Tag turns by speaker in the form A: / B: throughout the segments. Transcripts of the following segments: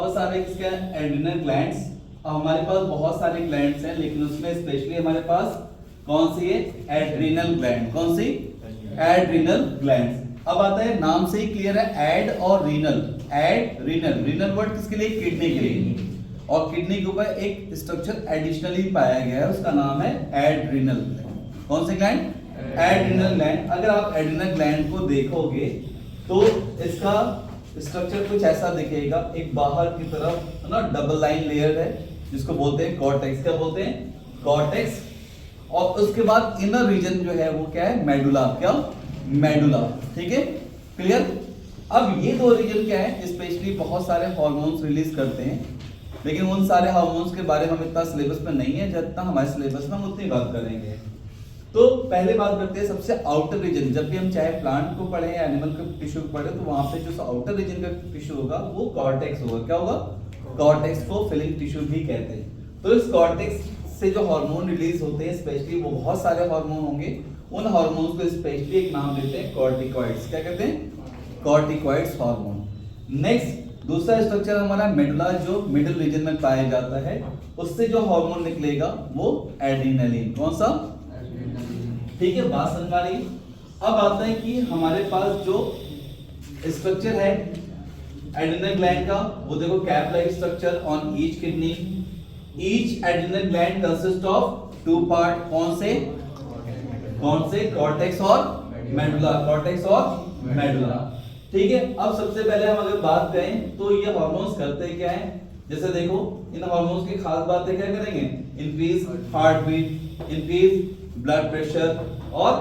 A: बहुत सारे इसके एड्रिनल ग्लैंड्स। हमारे पास बहुत सारे ग्लैंड्स हैं, लेकिन उसमें स्पेशली हमारे पास कौन सी है? Adrenal gland. कौन सी? Adrenal glands. अब आता है, नाम से ही क्लियर है, एड और renal. Ad renal, renal word किसके लिए? किडनी के लिए। और किडनी के ऊपर एक स्ट्रक्चर एडिशनली पाया गया है, उसका नाम है एड्रिनल ग्लैंड। कौन सी ग्लैंड? Adrenal gland. अगर आप एड्रिनल ग्लैंड को देखोगे तो इसका स्ट्रक्चर कुछ ऐसा दिखेगा। एक बाहर की तरफ ना डबल लाइन लेयर है जिसको बोलते हैं कॉर्टेक्स। क्या बोलते हैं? कॉर्टेक्स। और उसके बाद इनर रीजन जो है वो क्या है? मेडुला। क्या? मेडुला। ठीक है, क्लियर। अब ये दो रीजन क्या है? स्पेशली बहुत सारे हार्मोन्स रिलीज करते हैं, लेकिन उन सारे हार्मोन्स के बारे में हम इतना सिलेबस में नहीं है, जितना हमारे सिलेबस में हम उतनी बात करेंगे। तो पहले बात करते हैं सबसे आउटर रीजन। जब भी हम चाहे प्लांट को पढ़े या एनिमल का टिश्यू को पढ़े, तो वहां पे जो आउटर रीजन का टिश्यू होगा वो कॉर्टेक्स होगा। क्या होगा? कॉर्टेक्स को फिलिंग टिश्यू भी कहते हैं। तो इस कॉर्टेक्स से जो हार्मोन रिलीज होते हैं, स्पेशली वो बहुत सारे हार्मोन होंगे। उन हार्मोन्स को स्पेशली एक नाम देते हैं कॉर्टिकॉइड्स। क्या कहते हैं? Corticoids hormone. नेक्स्ट दूसरा स्ट्रक्चर हमारा मेडुला, जो मिडिल रीजन में पाया जाता है। उससे जो हार्मोन निकलेगा वो एड्रेनालिन। कौन सा? ठीक है, बात समझ में आ रही है। अब आता है कि हमारे पास जो स्ट्रक्चर है एड्रिनल ग्लैंड का, वो देखो cap like structure on each kidney. Each adrenal gland consist of two part. कौन से? कौन से? कॉर्टेक्स और मेडुला। कॉर्टेक्स और मेडुला। ठीक है, अब सबसे पहले हम अगर बात करें तो ये हार्मोन्स करते क्या है? जैसे देखो, इन हार्मोन्स की खास बातें क्या करेंगे? Increase heart beat, increase blood pressure, और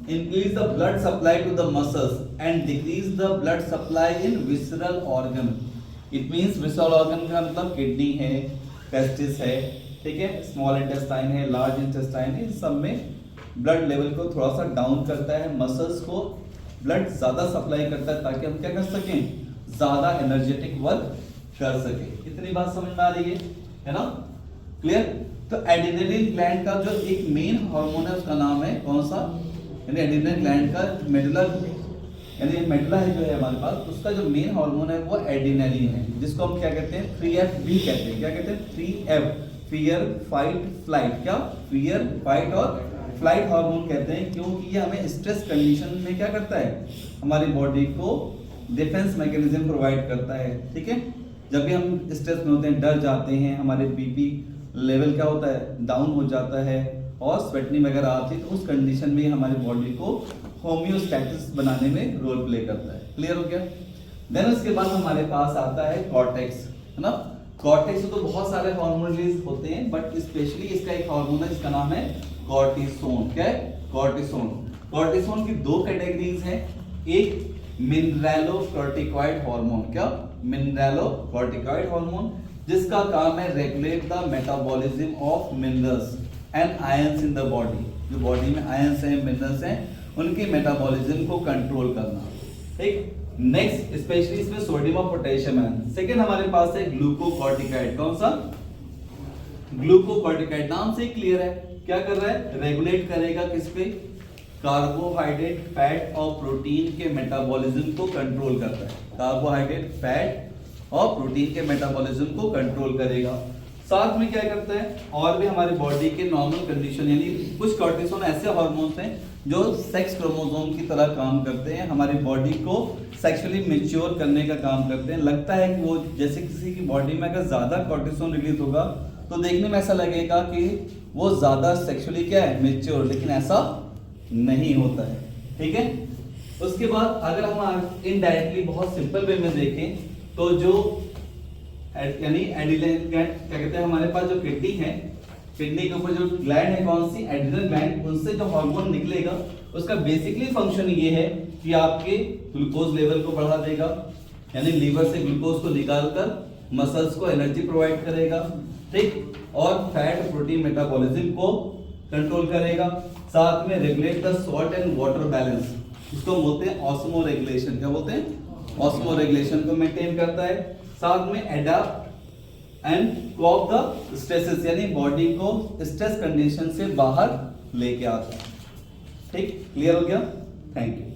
A: increase the blood supply to the muscles and decrease the blood supply in visceral organ. It means visceral organ का मतलब किडनी है, टेस्टिस है, ठीक है, स्मॉल इंटेस्टाइन है, लार्ज इंटेस्टाइन है। इन सब में ब्लड लेवल को थोड़ा सा डाउन करता है, मसल्स को ब्लड ज्यादा सप्लाई करता है, ताकि हम क्या कर सकें? ज्यादा एनर्जेटिक वर्क कर सके। इतनी बात समझ में आ रही है ना? क्लियर। तो एड्रेनालिन ग्लैंड का जो एक मेन हार्मोन है उसका नाम है कौन सा? यानी एड्रेनालिन ग्लैंड का मेडुला, यानी मेडुला है जो है हमारे पास, उसका जो मेन हार्मोन है वो एड्रेनालिन है, जिसको हम क्या कहते हैं? 3F भी कहते हैं। क्या कहते हैं? 3F, fear, fight, flight. क्या? फियर, फाइट और फ्लाइट हार्मोन कहते हैं, क्योंकि ये हमें स्ट्रेस कंडीशन में क्या करता है? हमारी बॉडी को डिफेंस मैकेनिज्म प्रोवाइड करता है। ठीक है, जब भी हम स्ट्रेस में होते हैं, डर जाते हैं, हमारे बीपी लेवल क्या होता है? डाउन हो जाता है, और स्वेटनिंग वगैरह आती है, तो उस कंडीशन में हमारी बॉडी को होम्योस्टैटिस बनाने में रोल प्ले करता है। क्लियर हो गया? देन उसके बाद हमारे पास आता है कॉर्टेक्स, है ना? कॉर्टेक्स में तो बहुत सारे हार्मोन रिलीज होते हैं, बट स्पेशली इसका एक हार्मोन है जिसका नाम है कॉर्टिसोन। क्या है? कॉर्टिसोन। कॉर्टिसोन की दो कैटेगरीज हैं। एक मिनरलोकॉर्टिकॉइड हार्मोन। क्या? मिनरलोकॉर्टिकॉइड हार्मोन, जिसका काम है regulate the metabolism of minerals and ions in the body. जो बॉडी में आयंस हैं, मिनरल्स हैं, उनके मेटाबॉलिज्म को कंट्रोल करना। ठीक। नेक्स्ट स्पेशली इसमें सोडियम और पोटेशियम है। सेकंड हमारे पास है ग्लूकोकॉर्टिकॉइड। कौन सा? ग्लूकोकॉर्टिकॉइड। नाम से क्लियर है, क्या कर रहा है? रेगुलेट करेगा किस पे? कार्बोहाइड्रेट, फैट और प्रोटीन के मेटाबॉलिज्म को कंट्रोल करता है। कार्बोहाइड्रेट, फैट और प्रोटीन के मेटाबॉलिज्म को कंट्रोल करेगा। साथ में क्या करता है? और भी हमारी बॉडी के नॉर्मल कंडीशन, यानी कुछ कॉर्टिसोन ऐसे हार्मोन्स हैं जो सेक्स क्रोमोसोम की तरह काम करते हैं, हमारी बॉडी को सेक्सुअली मैच्योर करने का काम करते हैं। लगता है कि वो जैसे किसी की बॉडी में अगर ज्यादा कॉर्टिसोन रिलीज होगा तो देखने में ऐसा लगेगा कि वो ज्यादा सेक्सुअली क्या है? मैच्योर, लेकिन ऐसा नहीं होता है। ठीक है। उसके बाद अगर हम इनडायरेक्टली बहुत सिंपल वे में देखें तो जो यानी एड्रेनल ग्लैंड क्या कहते हैं, हमारे पास जो किडनी है, किडनी के ऊपर जो ग्लैंड है कौन सी? Adrenal gland. उनसे जो हार्मोन निकलेगा उसका बेसिकली फंक्शन ये है कि आपके ग्लूकोज लेवल को बढ़ा देगा, यानी लीवर से ग्लूकोज को निकालकर मसल्स को एनर्जी प्रोवाइड करेगा। ठीक। और फैट प्रोटीन मेटाबॉलिज्म को कंट्रोल करेगा। साथ में regulate the salt and water balance, इसको बोलते हैं ऑस्मो रेगुलेशन। क्या बोलते हैं? ऑस्मो रेगुलेशन को मेंटेन करता है। साथ में adapt and cope the stresses, यानी बॉडी को स्ट्रेस कंडीशन से बाहर लेके आता है। ठीक, क्लियर हो गया? Thank you.